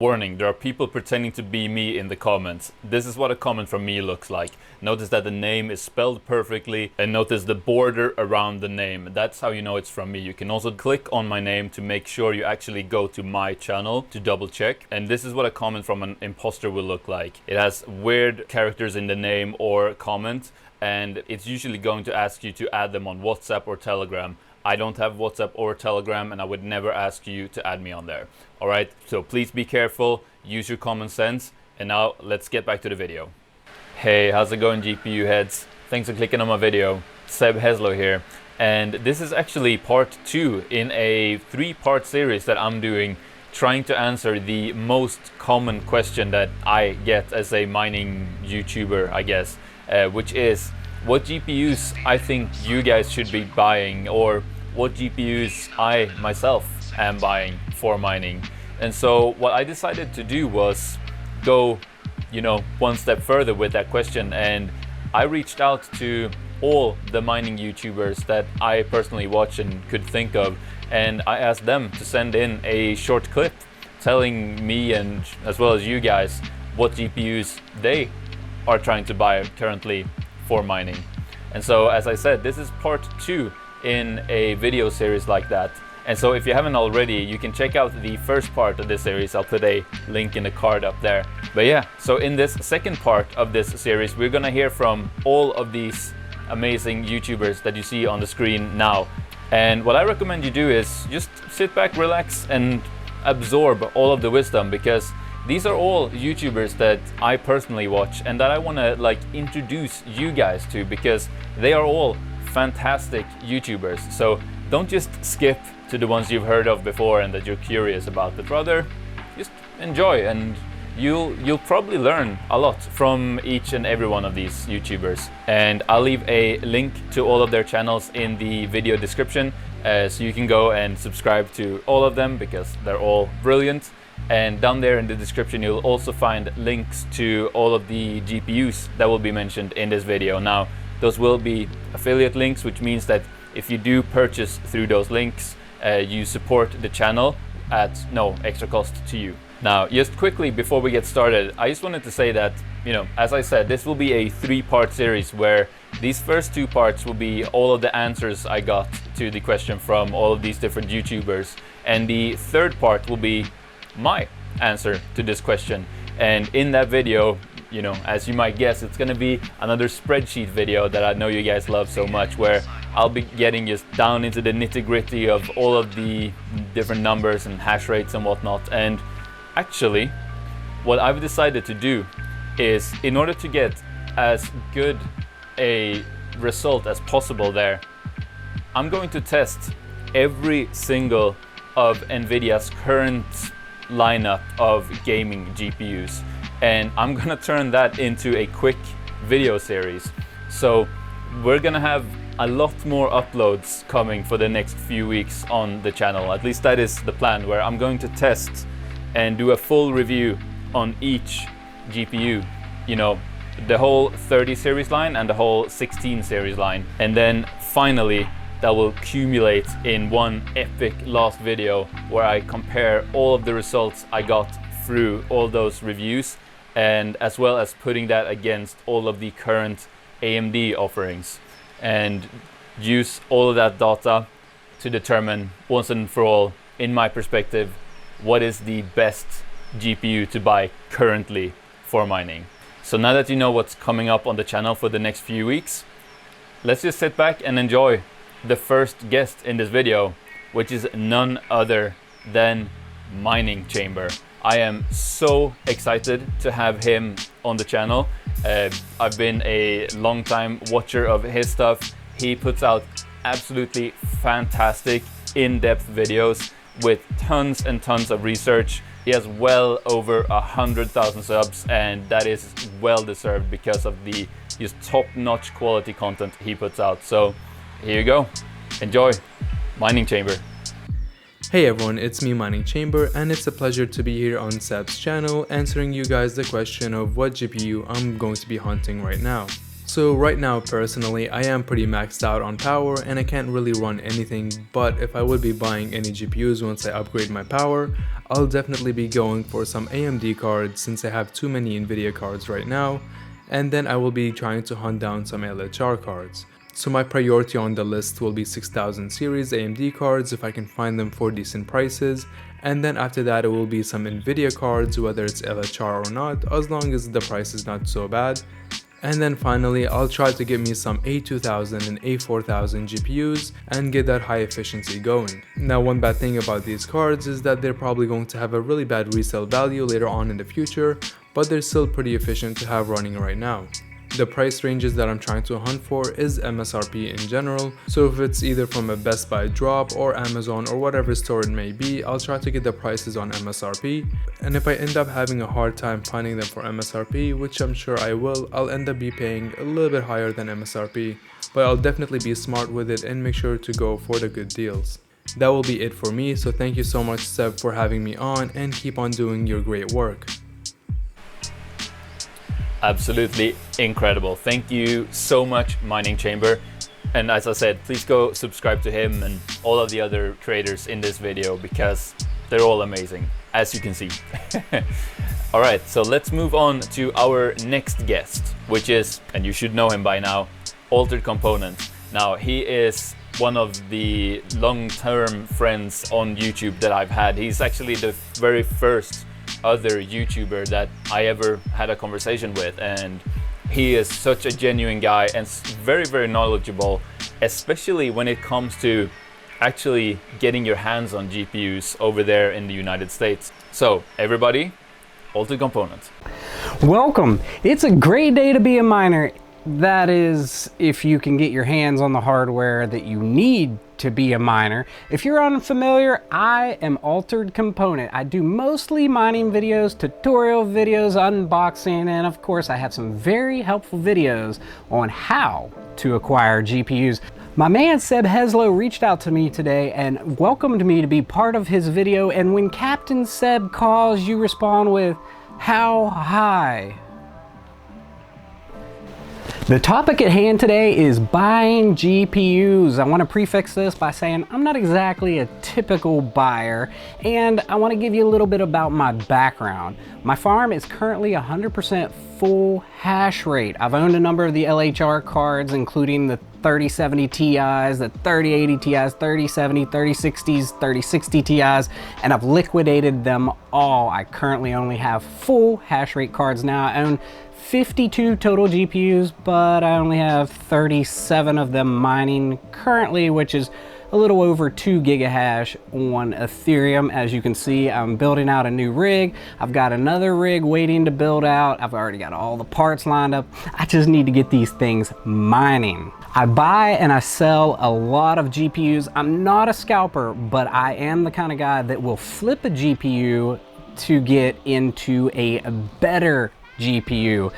Warning, there are people pretending to be me in the comments. This is what a comment from me looks like. Notice that the name is spelled perfectly, and notice the border around the name. That's how you know it's from me. You can also click on my name to make sure you actually go to my channel to double check. And this is what a comment from an imposter will look like. It has weird characters in the name or comment, and it's usually going to ask you to add them on WhatsApp or Telegram. I don't have WhatsApp or Telegram, and I would never ask you to add me on there. All right, so please be careful, use your common sense, and now let's get back to the video. Hey, how's it going, GPU heads? Thanks for clicking on my video. Seb Heslo here, and this is actually part 2 in a 3-part series that I'm doing, trying to answer the most common question that I get as a mining YouTuber, I guess, which is what GPUs I think you guys should be buying, or what GPUs I myself am buying for mining. And so what I decided to do was go, one step further with that question, and I reached out to all the mining YouTubers that I personally watch and could think of, and I asked them to send in a short clip telling me, and as well as you guys, what GPUs they are trying to buy currently for mining. And so, as I said, this is part 2 in a video series like that. And so if you haven't already, you can check out the first part of this series. I'll put a link in the card up there. But yeah, so in this second part of this series, we're gonna hear from all of these amazing YouTubers that you see on the screen now. And what I recommend you do is just sit back, relax, and absorb all of the wisdom, because these are all YouTubers that I personally watch and that I want to introduce you guys to, because they are all fantastic YouTubers. So don't just skip to the ones you've heard of before and that you're curious about, but rather just enjoy, and you'll probably learn a lot from each and every one of these YouTubers. And I'll leave a link to all of their channels in the video description, so you can go and subscribe to all of them, because they're all brilliant. And down there in the description, you'll also find links to all of the GPUs that will be mentioned in this video. Now, those will be affiliate links, which means that if you do purchase through those links, you support the channel at no extra cost to you. Now, just quickly before we get started, I just wanted to say that, as I said, this will be a 3-part series where these first 2 parts will be all of the answers I got to the question from all of these different YouTubers. And the 3rd part will be my answer to this question. And in that video, as you might guess, it's gonna be another spreadsheet video that I know you guys love so much, where I'll be getting just down into the nitty-gritty of all of the different numbers and hash rates and whatnot. And actually, what I've decided to do is, in order to get as good a result as possible there, I'm going to test every single of NVIDIA's current lineup of gaming GPUs, and I'm gonna turn that into a quick video series. So we're gonna have a lot more uploads coming for the next few weeks on the channel. At least that is the plan, where I'm going to test and do a full review on each GPU, the whole 30 series line and the whole 16 series line. And then finally, that will accumulate in one epic last video where I compare all of the results I got through all those reviews, and as well as putting that against all of the current AMD offerings, and use all of that data to determine once and for all, in my perspective, what is the best GPU to buy currently for mining. So now that you know what's coming up on the channel for the next few weeks, let's just sit back and enjoy the first guest in this video, which is none other than Mining Chamber. I am so excited to have him on the channel. I've been a long time watcher of his stuff. He puts out absolutely fantastic in-depth videos with tons and tons of research. He has well over 100,000 subs, and that is well deserved because of the just top-notch quality content he puts out. So here you go, enjoy Mining Chamber. Hey everyone, it's me, Mining Chamber, and it's a pleasure to be here on Seb's channel answering you guys the question of what GPU I'm going to be hunting right now. So right now personally I am pretty maxed out on power and I can't really run anything, but if I would be buying any GPUs once I upgrade my power, I'll definitely be going for some AMD cards since I have too many Nvidia cards right now, and then I will be trying to hunt down some LHR cards. So my priority on the list will be 6000 series AMD cards if I can find them for decent prices, and then after that it will be some Nvidia cards, whether it's LHR or not, as long as the price is not so bad. And then finally I'll try to get me some A2000 and A4000 GPUs and get that high efficiency going. Now one bad thing about these cards is that they're probably going to have a really bad resale value later on in the future, but they're still pretty efficient to have running right now. The price ranges that I'm trying to hunt for is MSRP in general, so if it's either from a Best Buy drop or Amazon or whatever store it may be, I'll try to get the prices on MSRP, and if I end up having a hard time finding them for MSRP, which I'm sure I will, I'll end up be paying a little bit higher than MSRP, but I'll definitely be smart with it and make sure to go for the good deals. That will be it for me, so thank you so much Seb for having me on, and keep on doing your great work. Absolutely incredible. Thank you so much, Mining Chamber. And as I said, please go subscribe to him and all of the other traders in this video because they're all amazing, as you can see. All right, so let's move on to our next guest, which is, and you should know him by now, Altered Component. Now, he is one of the long-term friends on YouTube that I've had. He's actually the very first other YouTuber that I ever had a conversation with, and he is such a genuine guy and very, very knowledgeable, especially when it comes to actually getting your hands on GPUs over there in the United States. So everybody, Altered Component. Welcome. It's a great day to be a miner. That is, if you can get your hands on the hardware that you need to be a miner. If you're unfamiliar, I am Altered Component. I do mostly mining videos, tutorial videos, unboxing, and of course I have some very helpful videos on how to acquire GPUs. My man Seb Heslow reached out to me today and welcomed me to be part of his video, and when Captain Seb calls, you respond with, "How high?" The topic at hand today is buying GPUs. I want to prefix this by saying I'm not exactly a typical buyer, and I want to give you a little bit about my background. My farm is currently 100% full hash rate. I've owned a number of the LHR cards, including the 3070 Ti's, the 3080 Ti's, 3070, 3060s, 3060 Ti's, and I've liquidated them all. I currently only have full hash rate cards now. I own 52 total GPUs, but I only have 37 of them mining currently, which is a little over 2 gigahash on Ethereum. As you can see, I'm building out a new rig. I've got another rig waiting to build out. I've already got all the parts lined up. I just need to get these things mining. I buy and I sell a lot of GPUs. I'm not a scalper, but I am the kind of guy that will flip a GPU to get into a better GPU.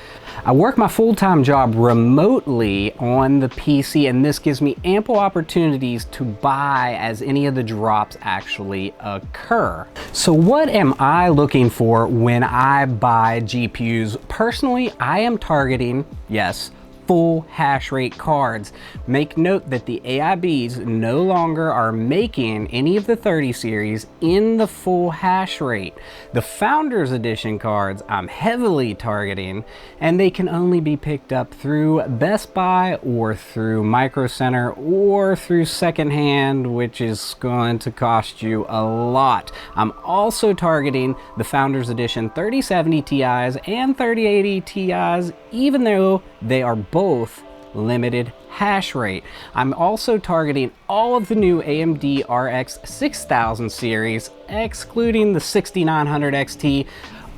I work my full-time job remotely on the PC, and this gives me ample opportunities to buy as any of the drops actually occur. So what am I looking for when I buy GPUs? Personally, I am targeting, yes, full hash rate cards. Make note that the AIBs no longer are making any of the 30 series in the full hash rate. The Founders Edition cards I'm heavily targeting, and they can only be picked up through Best Buy or through Micro Center or through secondhand, which is going to cost you a lot. I'm also targeting the Founders Edition 3070 Ti's and 3080 Ti's, even though they are both limited hash rate. I'm also targeting all of the new AMD RX 6000 series, excluding the 6900 XT.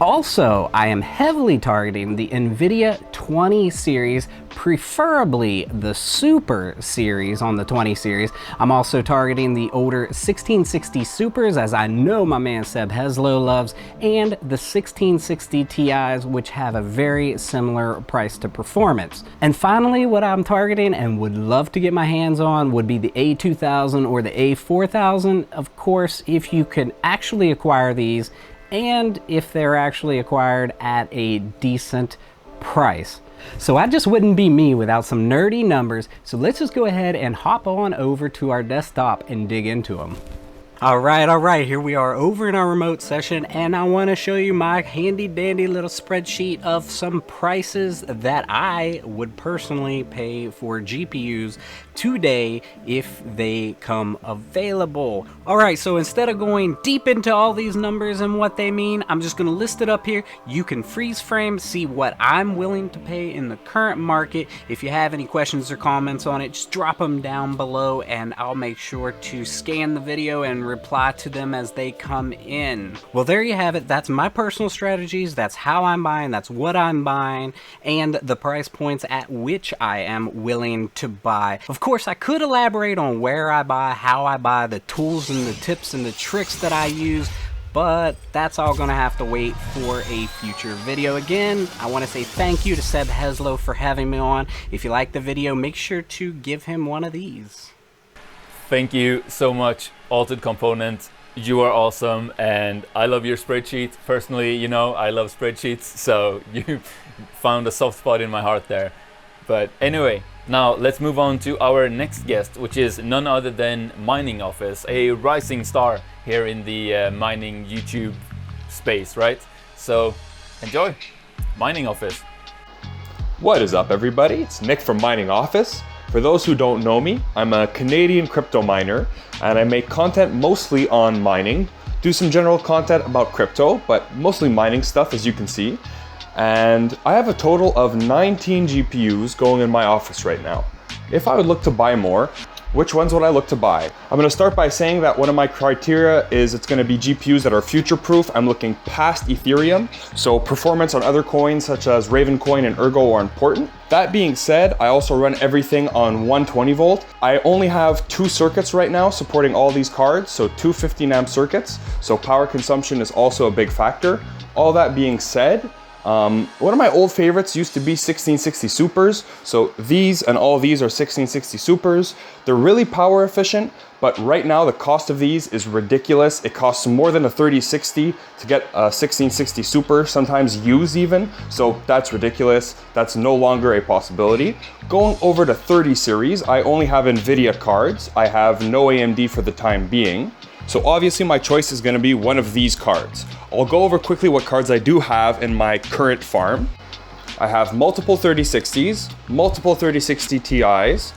Also, I am heavily targeting the NVIDIA 20 series, preferably the Super series on the 20 series. I'm also targeting the older 1660 Supers, as I know my man Seb Heslow loves, and the 1660 Ti's, which have a very similar price to performance. And finally, what I'm targeting and would love to get my hands on would be the A2000 or the A4000. Of course, if you can actually acquire these, and if they're actually acquired at a decent price. So I just wouldn't be me without some nerdy numbers. So let's just go ahead and hop on over to our desktop and dig into them. All right, here we are over in our remote session, and I want to show you my handy dandy little spreadsheet of some prices that I would personally pay for GPUs today if they come available. All right, so instead of going deep into all these numbers and what they mean, I'm just going to list it up here. You can freeze frame, see what I'm willing to pay in the current market. If you have any questions or comments on it, just drop them down below, and I'll make sure to scan the video and reply to them as they come in. Well, there you have it. That's my personal strategies. That's how I'm buying. That's what I'm buying, and the price points at which I am willing to buy. Of course, I could elaborate on where I buy, how I buy, the tools and the tips and the tricks that I use, but that's all gonna have to wait for a future video. Again, I want to say thank you to Seb Heslow for having me on. If you like the video, make sure to give him one of these. Thank you so much, Altered Component. You are awesome, and I love your spreadsheet. Personally, you know, I love spreadsheets, so you found a soft spot in my heart there. But anyway, now let's move on to our next guest, which is none other than Mining Office, a rising star here in the mining YouTube space, right? So enjoy, Mining Office. What is up, everybody? It's Nick from Mining Office. For those who don't know me, I'm a Canadian crypto miner, and I make content mostly on mining, do some general content about crypto, but mostly mining stuff, as you can see. And I have a total of 19 GPUs going in my office right now. If I would look to buy more, which ones would I look to buy? I'm going to start by saying that one of my criteria is it's going to be GPUs that are future-proof. I'm looking past Ethereum, so performance on other coins such as RavenCoin and Ergo are important. That being said, I also run everything on 120 volt. I only have 2 circuits right now supporting all these cards, so 2 15 amp circuits, so power consumption is also a big factor. All that being said, one of my old favorites used to be 1660 Supers. So these and all these are 1660 Supers. They're really power efficient, but right now the cost of these is ridiculous. It costs more than a 3060 to get a 1660 Super, sometimes used even. So that's ridiculous. That's no longer a possibility. Going over to 30 series, I only have NVIDIA cards. I have no AMD for the time being. So obviously my choice is going to be one of these cards. I'll go over quickly what cards I do have in my current farm. I have multiple 3060s, multiple 3060 Ti's,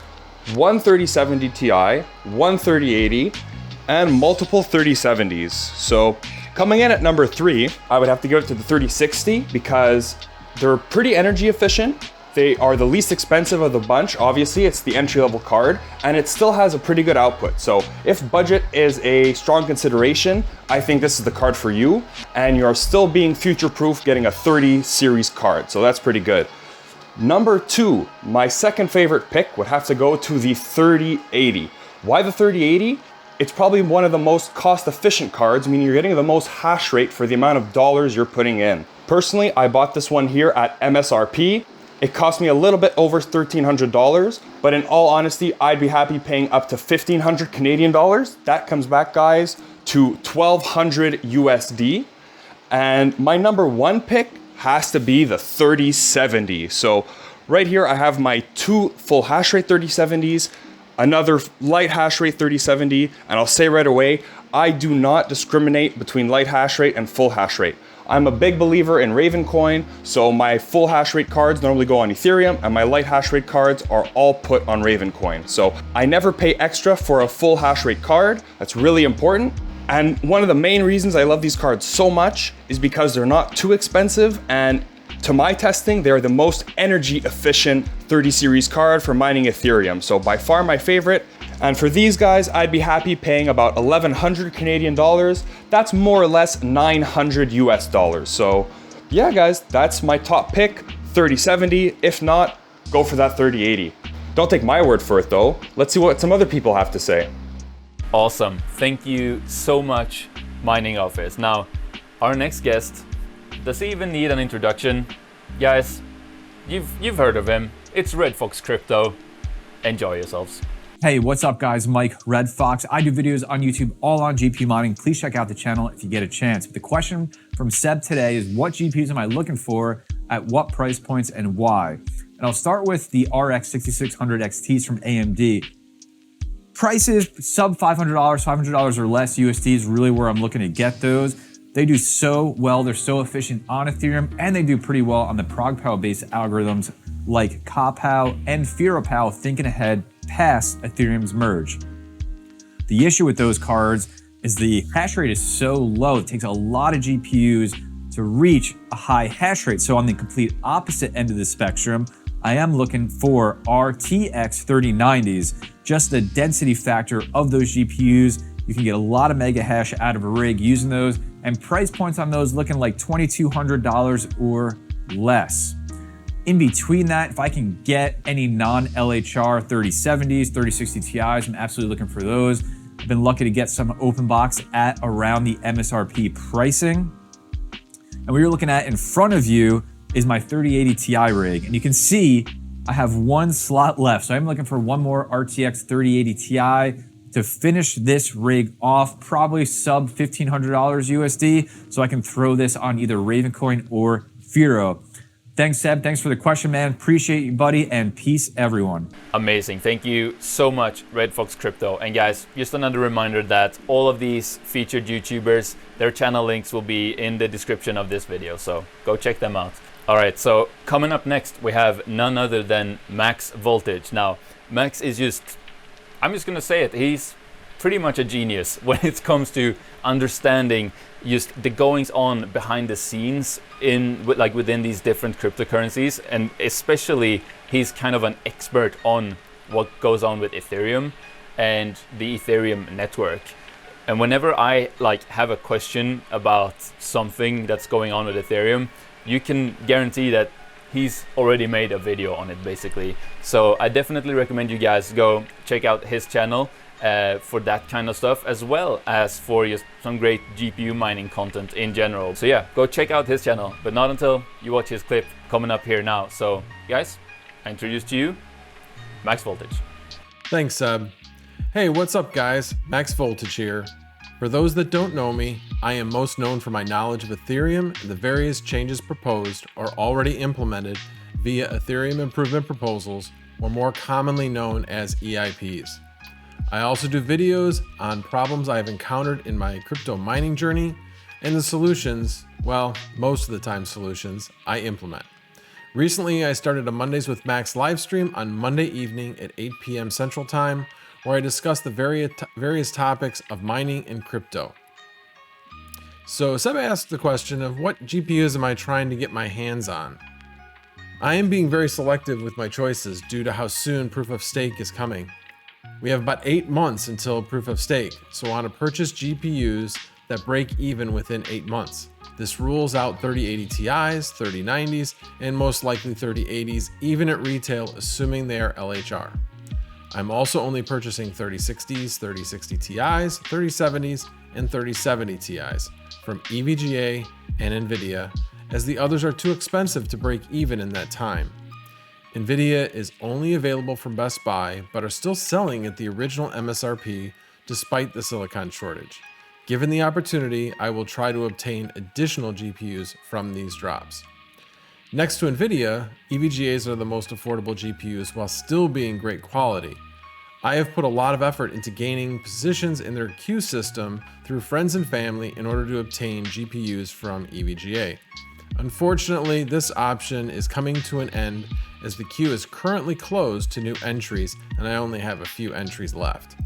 one 3070 Ti, one 3080, and multiple 3070s. So coming in at number 3, I would have to give it to the 3060 because they're pretty energy efficient. They are the least expensive of the bunch. Obviously, it's the entry-level card, and it still has a pretty good output. So if budget is a strong consideration, I think this is the card for you, and you're still being future-proof getting a 30 series card. So that's pretty good. Number 2, my second favorite pick would have to go to the 3080. Why the 3080? It's probably one of the most cost-efficient cards, meaning you're getting the most hash rate for the amount of dollars you're putting in. Personally, I bought this one here at MSRP. It cost me a little bit over $1,300, but in all honesty, I'd be happy paying up to 1,500 Canadian dollars. That comes back, guys, to 1,200 USD. And my number 1 pick has to be the 3070. So right here, I have my 2 full hash rate 3070s, another light hash rate 3070, and I'll say right away, I do not discriminate between light hash rate and full hash rate. I'm a big believer in RavenCoin, so my full hash rate cards normally go on Ethereum, and my light hash rate cards are all put on RavenCoin. So I never pay extra for a full hash rate card. That's really important. And one of the main reasons I love these cards so much is because they're not too expensive, and to my testing, they're the most energy efficient 30 series card for mining Ethereum. So by far my favorite. And for these guys, I'd be happy paying about 1,100 Canadian dollars. That's more or less 900 US dollars. So yeah, guys, that's my top pick, 3070. If not, go for that 3080. Don't take my word for it though. Let's see what some other people have to say. Awesome. Thank you so much, Mining Office. Now, our next guest, does he even need an introduction? Guys, you've heard of him. It's Red Fox Crypto. Enjoy yourselves. Hey, what's up guys? Mike, Red Fox. I do videos on YouTube all on GPU mining. Please check out the channel if you get a chance. But the question from Seb today is, what GPUs am I looking for at what price points and why. And I'll start with the RX 6600 XTs from AMD. Prices sub $500, $500 or less USD is really where I'm looking to get those. They do so well, they're so efficient on Ethereum, and they do pretty well on the ProgPow based algorithms like KawPow and FearoPow, thinking ahead past Ethereum's merge. The issue with those cards is the hash rate is so low, it takes a lot of GPUs to reach a high hash rate. So on the complete opposite end of the spectrum, I am looking for RTX 3090s. Just the density factor of those GPUs, you can get a lot of mega hash out of a rig using those, and price points on those looking like $2,200 or less. In between that, if I can get any non-LHR 3070s, 3060 Ti's, I'm absolutely looking for those. I've been lucky to get some open box at around the MSRP pricing. And what you're looking at in front of you is my 3080 Ti rig. And you can see I have one slot left. So I'm looking for one more RTX 3080 Ti to finish this rig off, probably sub $1,500 USD. So I can throw this on either RavenCoin or Fero. Thanks, Seb. Thanks for the question, man. Appreciate you, buddy, and peace, everyone. Amazing. Thank you so much, Red Fox Crypto. And guys, just another reminder that all of these featured YouTubers, their channel links will be in the description of this video. So go check them out. All right, so coming up next, we have none other than Max Voltage. Now, Max is I'm just going to say it, he's pretty much a genius when it comes to understanding just the goings on behind the scenes within these different cryptocurrencies, and especially he's kind of an expert on what goes on with Ethereum and the Ethereum network. And whenever I have a question about something that's going on with Ethereum, you can guarantee that he's already made a video on it basically. So I definitely recommend you guys go check out his channel for that kind of stuff, as well as for just some great GPU mining content in general. So yeah, go check out his channel, but not until you watch his clip coming up here now. So guys, I introduce to you Max Voltage. Thanks, Seb. Hey, what's up guys? Max Voltage here. For those that don't know me, I am most known for my knowledge of Ethereum and the various changes proposed or already implemented via Ethereum Improvement Proposals, or more commonly known as EIPs. I also do videos on problems I have encountered in my crypto mining journey and the solutions, well, most of the time solutions, I implement. Recently, I started a Mondays with Max live stream on Monday evening at 8 p.m. Central Time, where I discuss the various topics of mining and crypto. So Seb asked the question of what GPUs am I trying to get my hands on? I am being very selective with my choices due to how soon proof of stake is coming. We have about 8 months until proof of stake, so I want to purchase GPUs that break even within 8 months. This rules out 3080 Ti's, 3090s, and most likely 3080s, even at retail, assuming they are LHR. I'm also only purchasing 3060s, 3060 Ti's, 3070s, and 3070 Ti's from EVGA and NVIDIA, as the others are too expensive to break even in that time. NVIDIA is only available from Best Buy, but are still selling at the original MSRP despite the silicon shortage. Given the opportunity, I will try to obtain additional GPUs from these drops. Next to NVIDIA, EVGAs are the most affordable GPUs while still being great quality. I have put a lot of effort into gaining positions in their queue system through friends and family in order to obtain GPUs from EVGA. Unfortunately, this option is coming to an end as the queue is currently closed to new entries and I only have a few entries left.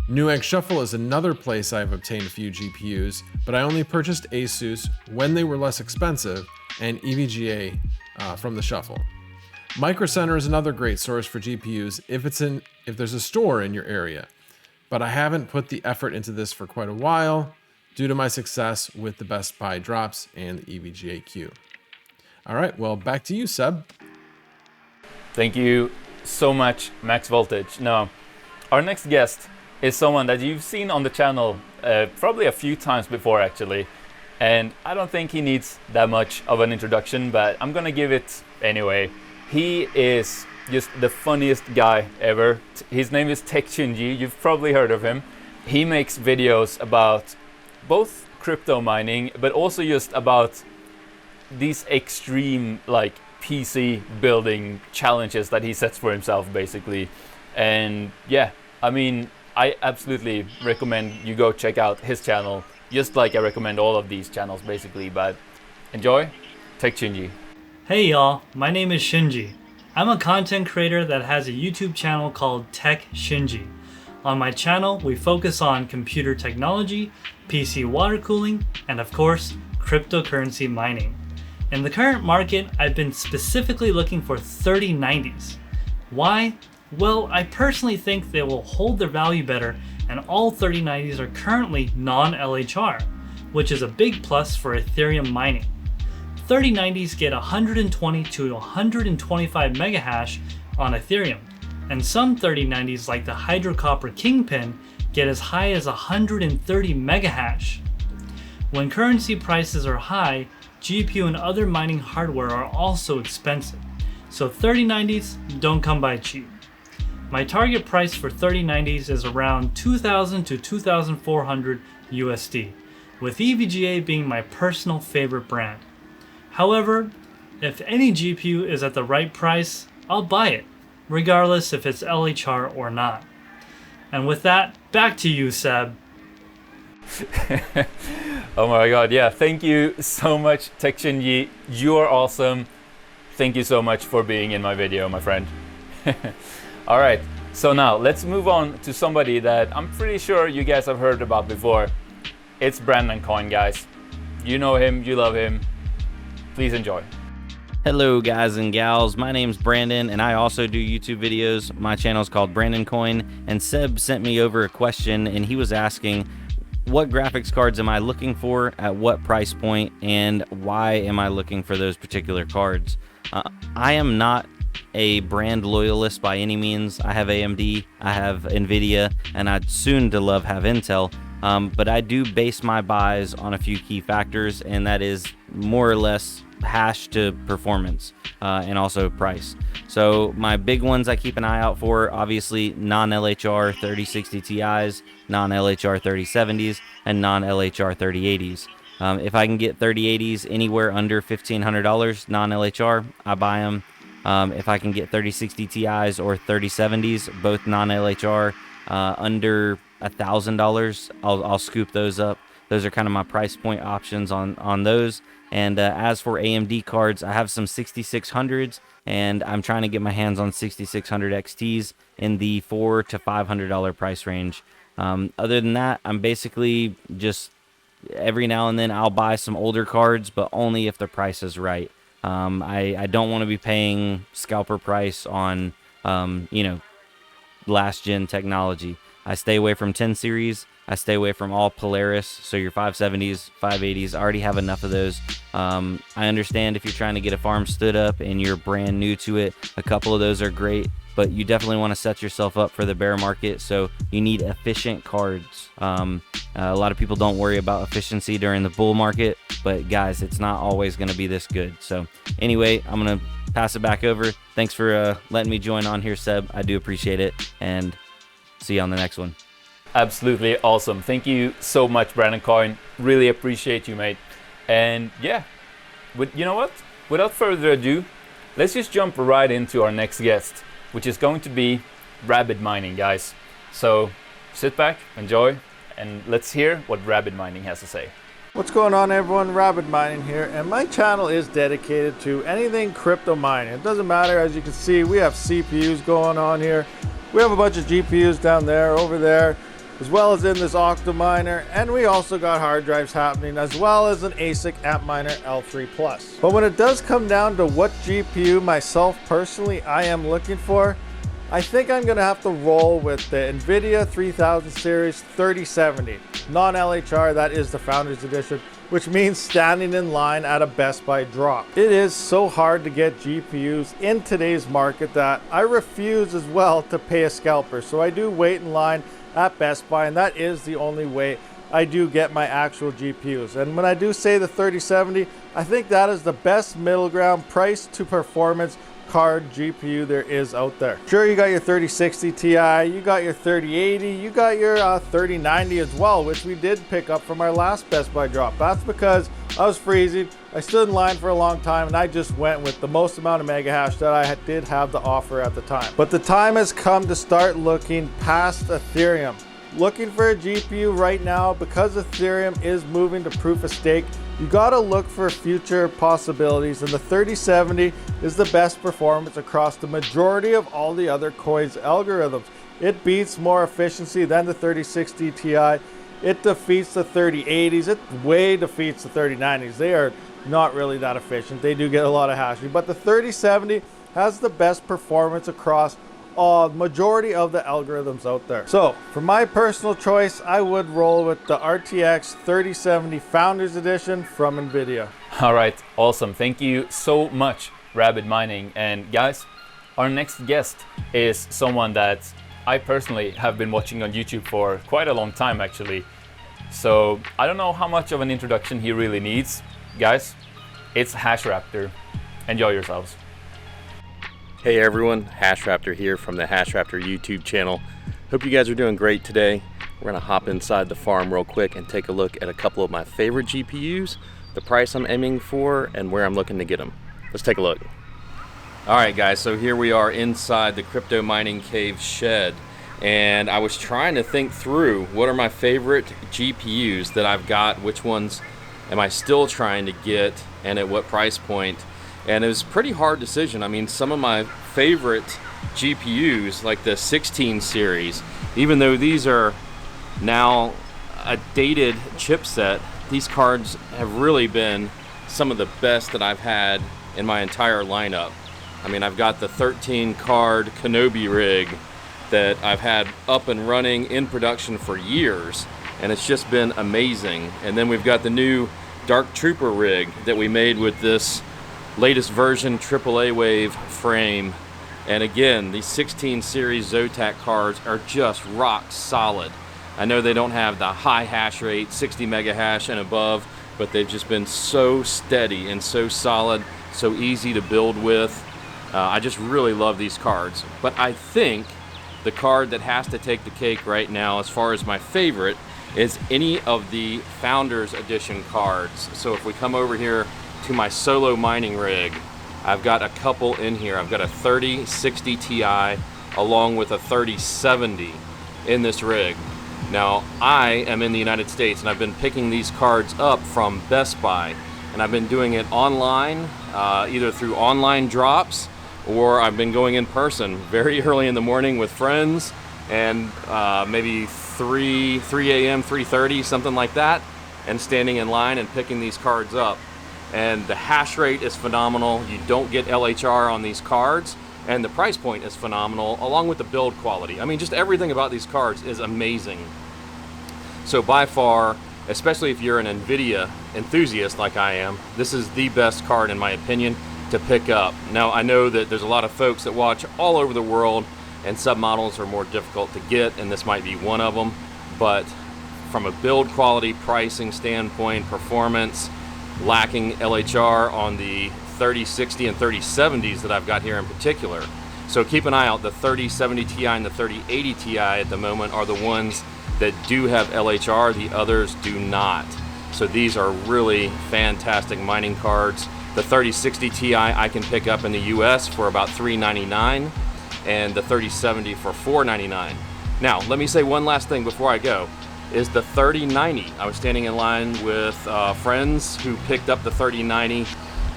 Newegg Shuffle is another place I have obtained a few GPUs, but I only purchased Asus when they were less expensive and EVGA from the Shuffle. Micro Center is another great source for GPUs if there's a store in your area, but I haven't put the effort into this for quite a while due to my success with the Best Buy drops and the EVGA queue. All right, well, back to you, Seb. Thank you so much, Max Voltage. Now, our next guest is someone that you've seen on the channel probably a few times before, actually. And I don't think he needs that much of an introduction, but I'm gonna give it anyway. He is just the funniest guy ever. His name is TekShinji. You've probably heard of him. He makes videos about both crypto mining, but also just about these extreme like PC building challenges that he sets for himself basically. And yeah, I mean, I absolutely recommend you go check out his channel, just like I recommend all of these channels basically. But enjoy. TekShinji. Hey y'all, my name is Shinji. I'm a content creator that has a YouTube channel called TekShinji. On my channel, we focus on computer technology, PC water cooling, and of course, cryptocurrency mining. In the current market, I've been specifically looking for 3090s. Why? Well, I personally think they will hold their value better, and all 3090s are currently non-LHR, which is a big plus for Ethereum mining. 3090s get 120 to 125 megahash on Ethereum, and some 3090s like the Hydrocopper Kingpin get as high as 130 megahash. When currency prices are high, GPU and other mining hardware are also expensive, so 3090s don't come by cheap. My target price for 3090s is around 2,000 to 2,400 USD, with EVGA being my personal favorite brand. However, if any GPU is at the right price, I'll buy it, regardless if it's LHR or not. And with that, back to you, Seb. Oh my god, yeah, thank you so much, TekShinji. You are awesome. Thank you so much for being in my video, my friend. All right, so now let's move on to somebody that I'm pretty sure you guys have heard about before. It's RavenCoin, guys. You know him, you love him. Please enjoy. Hello guys and gals, my name's Brandon and I also do YouTube videos. My channel is called RavenCoin, and Seb sent me over a question and he was asking, what graphics cards am I looking for, at what price point, and why am I looking for those particular cards? I am not a brand loyalist by any means. I have AMD, I have Nvidia, and I'd soon to love have Intel. But I do base my buys on a few key factors, and that is more or less hash to performance and also price. So my big ones I keep an eye out for, obviously non-LHR 3060 Ti's, non-LHR 3070s, and non-LHR 3080s. If I can get 3080s anywhere under $1,500 non-LHR, I buy them. If I can get 3060 Ti's or 3070s, both non-LHR, under $1,000, I'll scoop those up. Those are kind of my price point options on those. And as for AMD cards, I have some 6600s, and I'm trying to get my hands on 6600 XTs in the $400 to $500 price range. Other than that, I'm basically just every now and then I'll buy some older cards, but only if the price is right. I don't want to be paying scalper price on last gen technology. I stay away from 10 series. I stay away from all Polaris, so your 570s, 580s, I already have enough of those. I understand if you're trying to get a farm stood up and you're brand new to it, a couple of those are great, but you definitely want to set yourself up for the bear market, so you need efficient cards. A lot of people don't worry about efficiency during the bull market, but guys, it's not always going to be this good. So anyway, I'm going to pass it back over. Thanks for letting me join on here, Seb. I do appreciate it, and see you on the next one. Absolutely awesome. Thank you so much, RavenCoin. Really appreciate you, mate. And yeah, you know what? Without further ado, let's just jump right into our next guest, which is going to be Rabid Mining, guys. So sit back, enjoy, and let's hear what Rabid Mining has to say. What's going on, everyone? Rabid Mining here, and my channel is dedicated to anything crypto mining. It doesn't matter, as you can see, we have CPUs going on here. We have a bunch of GPUs down there, over there, as well as in this Octa miner, and we also got hard drives happening, as well as an ASIC Antminer L3 Plus. But when it does come down to what GPU myself personally I am looking for, I think I'm gonna have to roll with the NVIDIA 3000 series 3070. Non-LHR, that is the Founders Edition, which means standing in line at a Best Buy drop. It is so hard to get GPUs in today's market that I refuse as well to pay a scalper. So I do wait in line at Best Buy, and that is the only way I do get my actual GPUs. And when I do say the 3070, I think that is the best middle ground price to performance card GPU there is out there. Sure, you got your 3060 Ti, you got your 3080, you got your 3090 as well, which we did pick up from our last Best Buy drop. That's because I was freezing. I stood in line for a long time, and I just went with the most amount of mega hash that I did have to offer at the time. But the time has come to start looking past Ethereum. Looking for a GPU right now, because Ethereum is moving to proof of stake, you gotta look for future possibilities, and the 3070 is the best performance across the majority of all the other coins' algorithms. It beats more efficiency than the 3060 Ti. It defeats the 3080s. It way defeats the 3090s. They are not really that efficient. They do get a lot of hashing, but the 3070 has the best performance across majority of the algorithms out there. So for my personal choice, I would roll with the RTX 3070 Founders Edition from NVIDIA. All right, awesome. Thank you so much, Rabid Mining. And guys, our next guest is someone that I personally have been watching on YouTube for quite a long time, actually. So I don't know how much of an introduction he really needs. Guys, it's HashRaptor. Enjoy yourselves. Hey everyone, HashRaptor here from the HashRaptor YouTube channel. Hope you guys are doing great today. We're gonna hop inside the farm real quick and take a look at a couple of my favorite GPUs, the price I'm aiming for, and where I'm looking to get them. Let's take a look. All right guys, so here we are inside the crypto mining cave shed, and I was trying to think through what are my favorite GPUs that I've got, which ones am I still trying to get, and at what price point. And it was a pretty hard decision. I mean, some of my favorite GPUs, like the 16 series, even though these are now a dated chipset, these cards have really been some of the best that I've had in my entire lineup. I mean, I've got the 13 card Kenobi rig that I've had up and running in production for years, and it's just been amazing. And then we've got the new Dark Trooper rig that we made with this latest version AAA wave frame. And again, these 16 series Zotac cards are just rock solid. I know they don't have the high hash rate, 60 mega hash and above, but they've just been so steady and so solid, so easy to build with. I just really love these cards. But I think the card that has to take the cake right now as far as my favorite is any of the Founders Edition cards. So if we come over here to my solo mining rig, I've got a couple in here. I've got a 3060 Ti along with a 3070 in this rig. Now I am in the United States, and I've been picking these cards up from Best Buy, and I've been doing it online, either through online drops, or I've been going in person very early in the morning with friends, and maybe 3 a.m., 3:30, something like that, and standing in line and picking these cards up. And the hash rate is phenomenal. You don't get LHR on these cards, and the price point is phenomenal, along with the build quality. I mean, just everything about these cards is amazing. So by far, especially if you're an NVIDIA enthusiast like I am, this is the best card in my opinion to pick up. Now I know that there's a lot of folks that watch all over the world, and submodels are more difficult to get, and this might be one of them, but from a build quality, pricing standpoint, performance, lacking LHR on the 3060 and 3070s that I've got here in particular. So keep an eye out. The 3070 Ti and the 3080 Ti at the moment are the ones that do have LHR, the others do not. So these are really fantastic mining cards. The 3060 Ti I can pick up in the US for about $399, and the 3070 for $499. Now, let me say one last thing before I go. Is the 3090. I was standing in line with friends who picked up the 3090,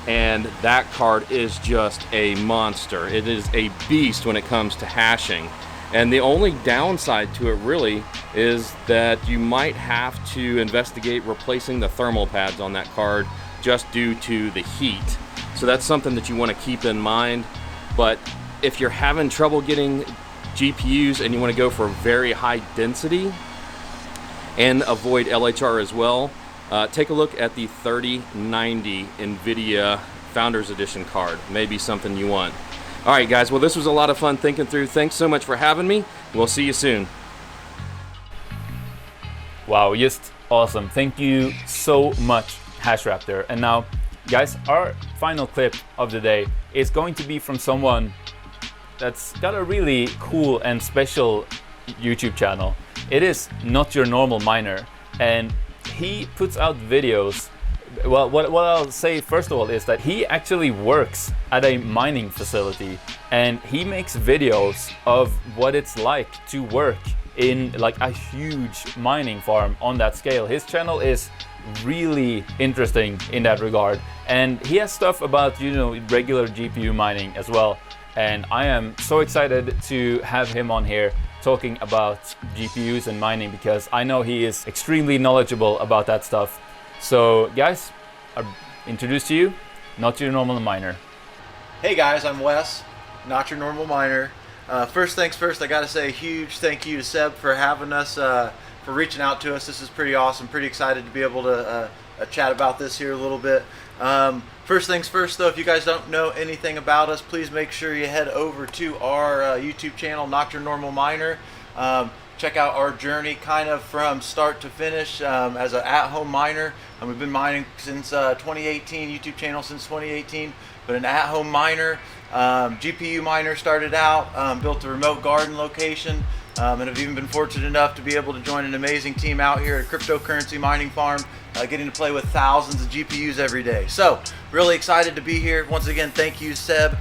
and that card is just a monster. It is a beast when it comes to hashing. And the only downside to it really is that you might have to investigate replacing the thermal pads on that card just due to the heat. So that's something that you want to keep in mind. But if you're having trouble getting GPUs and you want to go for very high density and avoid LHR as well, take a look at the 3090 NVIDIA Founders Edition card. Maybe something you want. All right, guys. Well, this was a lot of fun thinking through. Thanks so much for having me. We'll see you soon. Wow, just awesome. Thank you so much, HashRaptor. And now, guys, our final clip of the day is going to be from someone that's got a really cool and special YouTube channel. It is Not Your Normal Miner, and he puts out videos Well, what I'll say first of all is that he actually works at a mining facility, and he makes videos of what it's like to work in like a huge mining farm on that scale. His channel is really interesting in that regard, and he has stuff about, you know, regular GPU mining as well. And I am so excited to have him on here talking about GPUs and mining, because I know he is extremely knowledgeable about that stuff. So guys, I introduce to you Not Your Normal Miner. Hey guys, I'm Wes, Not Your Normal Miner. First things first, I gotta say a huge thank you to Seb for having us, for reaching out to us. This is pretty awesome. Pretty excited to be able to chat about this here a little bit. First things first though, if you guys don't know anything about us, please make sure you head over to our YouTube channel, Not Your Normal Miner. Check out our journey kind of from start to finish as an at-home miner. We've been mining since 2018, YouTube channel since 2018, but an at-home miner, GPU miner started out, built a remote garden location, and have even been fortunate enough to be able to join an amazing team out here at a cryptocurrency mining farm, getting to play with thousands of GPUs every day. So really excited to be here. Once again, thank you, Seb.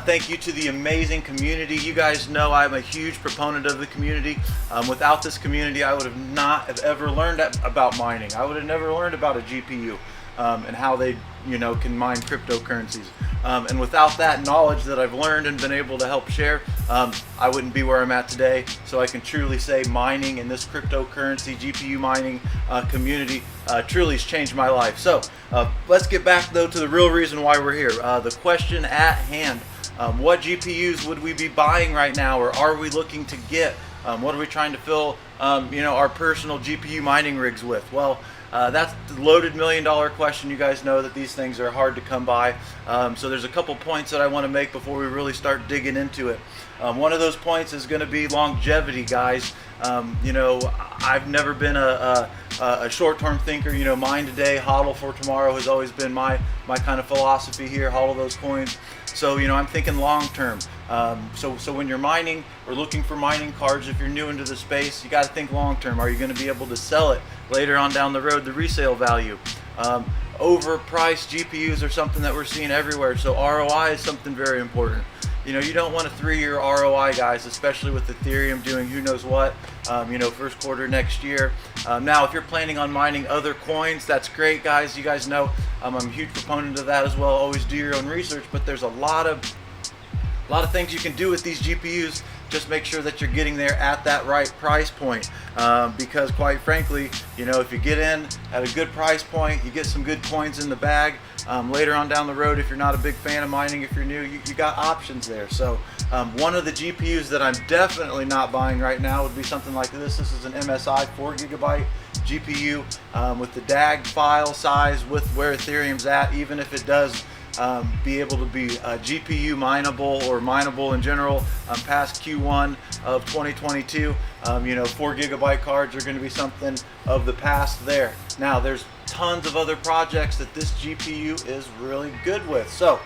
Thank you to the amazing community. You guys know I'm a huge proponent of the community. Without this community, I would have not have ever learned about mining. I would have never learned about a GPU and how they, you know, can mine cryptocurrencies. And without that knowledge that I've learned and been able to help share, I wouldn't be where I'm at today. So I can truly say mining in this cryptocurrency, GPU mining community truly has changed my life. So let's get back though to the real reason why we're here. The question at hand, what GPUs would we be buying right now, or are we looking to get? What are we trying to fill you know, our personal GPU mining rigs with? Well, that's the loaded $1 million question. You guys know that these things are hard to come by. So there's a couple points that I want to make before we really start digging into it. One of those points is going to be longevity, guys. You know, I've never been a short-term thinker. You know, mine today, hodl for tomorrow has always been my kind of philosophy here, hodl those coins. So, you know, I'm thinking long-term. So when you're mining or looking for mining cards, if you're new into the space, you got to think long-term. Are you going to be able to sell it later on down the road, the resale value? Overpriced GPUs are something that we're seeing everywhere, so ROI is something very important. You know, you don't want a 3-year ROI, guys, especially with Ethereum doing who knows what, you know, first quarter next year. Now, if you're planning on mining other coins, that's great, guys. You guys know I'm a huge proponent of that as well. Always do your own research, but there's a lot of things you can do with these GPUs. Just make sure that you're getting there at that right price point, because quite frankly, you know, if you get in at a good price point, you get some good coins in the bag. Later on down the road, if you're not a big fan of mining, if you're new, you got options there. So one of the GPUs that I'm definitely not buying right now would be something like this. This is an MSI 4GB GPU with the DAG file size, with where Ethereum's at, even if it does be able to be GPU mineable or mineable in general past Q1 of 2022. You know, 4GB cards are going to be something of the past there. Now, there's tons of other projects that this GPU is really good with. So,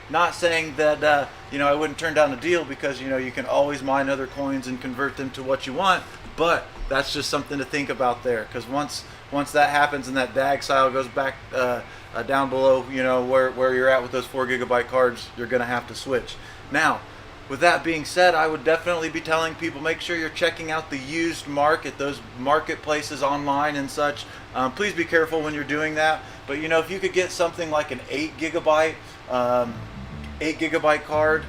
not saying that you know, I wouldn't turn down a deal, because you know, you can always mine other coins and convert them to what you want, but that's just something to think about there, because once that happens and that DAG style goes back down below, you know, where you're at with those 4GB cards, you're going to have to switch. Now, with that being said, I would definitely be telling people, make sure you're checking out the used market, those marketplaces online and such. Please be careful when you're doing that. But you know, if you could get something like an 8GB card,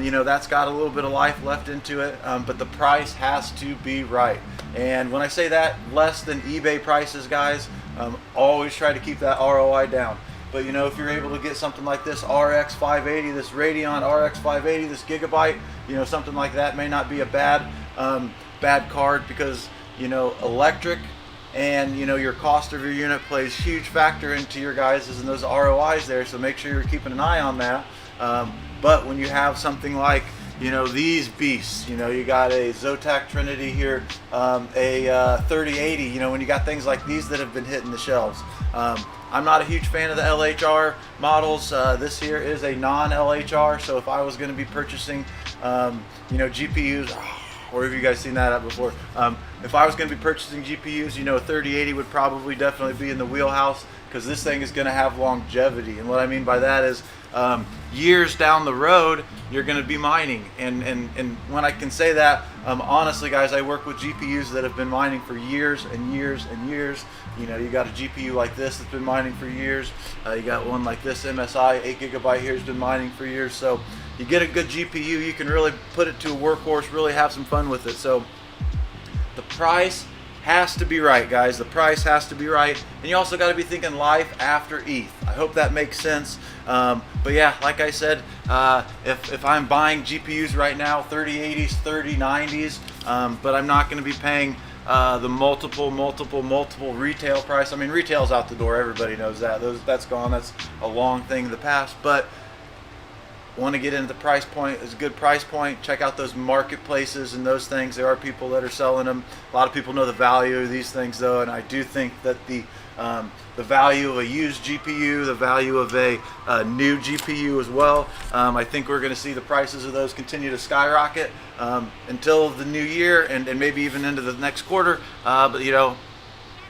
you know, that's got a little bit of life left into it, but the price has to be right. And when I say that, less than eBay prices, guys, always try to keep that ROI down. But you know, if you're able to get something like this RX 580, this Radeon RX 580, this gigabyte, you know, something like that may not be a bad card, because you know, electric and you know, your cost of your unit plays huge factor into your guys' and those ROIs there. So make sure you're keeping an eye on that. But when you have something like, you know, these beasts, you know, you got a Zotac Trinity here, a 3080, you know, when you got things like these that have been hitting the shelves. I'm not a huge fan of the LHR models. This here is a non-LHR, so if I was going to be purchasing, you know, GPUs, or have you guys seen that up before? If I was going to be purchasing GPUs, you know, a 3080 would probably definitely be in the wheelhouse, because this thing is going to have longevity. And what I mean by that is years down the road, you're going to be mining. And when I can say that, honestly, guys, I work with GPUs that have been mining for years and years and years. You know, you got a GPU like this that's been mining for years. You got one like this MSI 8GB here has been mining for years. So you get a good GPU, you can really put it to a workhorse, really have some fun with it. So the price has to be right, guys. The price has to be right. And you also got to be thinking life after ETH. I hope that makes sense. But yeah, like I said, if I'm buying GPUs right now, 3080s, 3090s, but I'm not going to be paying the multiple retail price. I mean, retail's out the door. Everybody knows that. That's gone. That's a long thing in the past. But want to get into the price point, is a good price point. Check out those marketplaces and those things. There are people that are selling them. A lot of people know the value of these things, though, and I do think that the value of a used GPU, the value of a new GPU as well. I think we're going to see the prices of those continue to skyrocket until the new year and maybe even into the next quarter. But you know,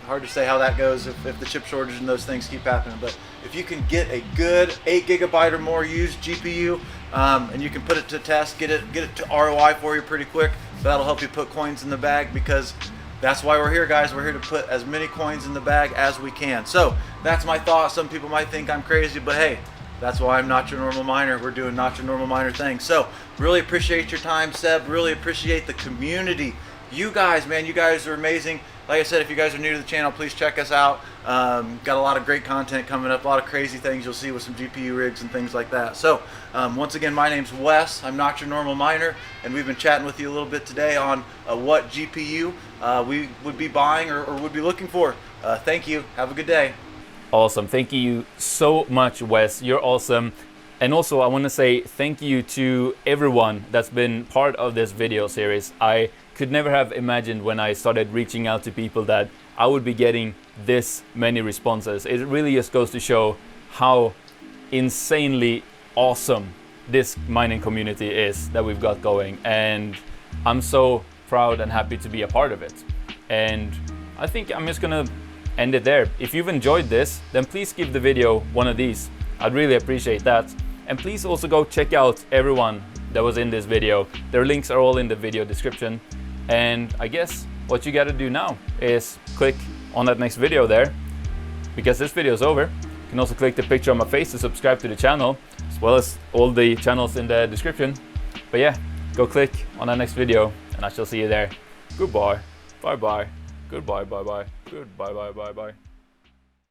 hard to say how that goes if the chip shortage and those things keep happening. But if you can get a good 8GB or more used GPU and you can put it to test, get it to ROI for you pretty quick, that'll help you put coins in the bag, because that's why we're here, guys. We're here to put as many coins in the bag as we can. So that's my thought. Some people might think I'm crazy, but hey, that's why I'm Not Your Normal Miner. We're doing Not Your Normal Miner things. So really appreciate your time, Seb. Really appreciate the community. You guys, man, you guys are amazing. Like I said, if you guys are new to the channel, please check us out. Got a lot of great content coming up, a lot of crazy things you'll see with some GPU rigs and things like that. So once again, my name's Wes. I'm Not Your Normal Miner, and we've been chatting with you a little bit today on what GPU we would be buying or would be looking for. Thank you. Have a good day. Awesome. Thank you so much, Wes. You're awesome. And also, I want to say thank you to everyone that's been part of this video series. I could never have imagined when I started reaching out to people that I would be getting this many responses. It really just goes to show how insanely awesome this mining community is that we've got going. And I'm so proud and happy to be a part of it. And I think I'm just gonna end it there. If you've enjoyed this, then please give the video one of these. I'd really appreciate that. And please also go check out everyone that was in this video. Their links are all in the video description. And I guess what you gotta do now is click on that next video there, because this video is over. You can also click the picture of my face to subscribe to the channel, as well as all the channels in the description. But yeah, go click on that next video and I shall see you there. Goodbye, bye bye, goodbye, bye bye, goodbye, bye bye, bye.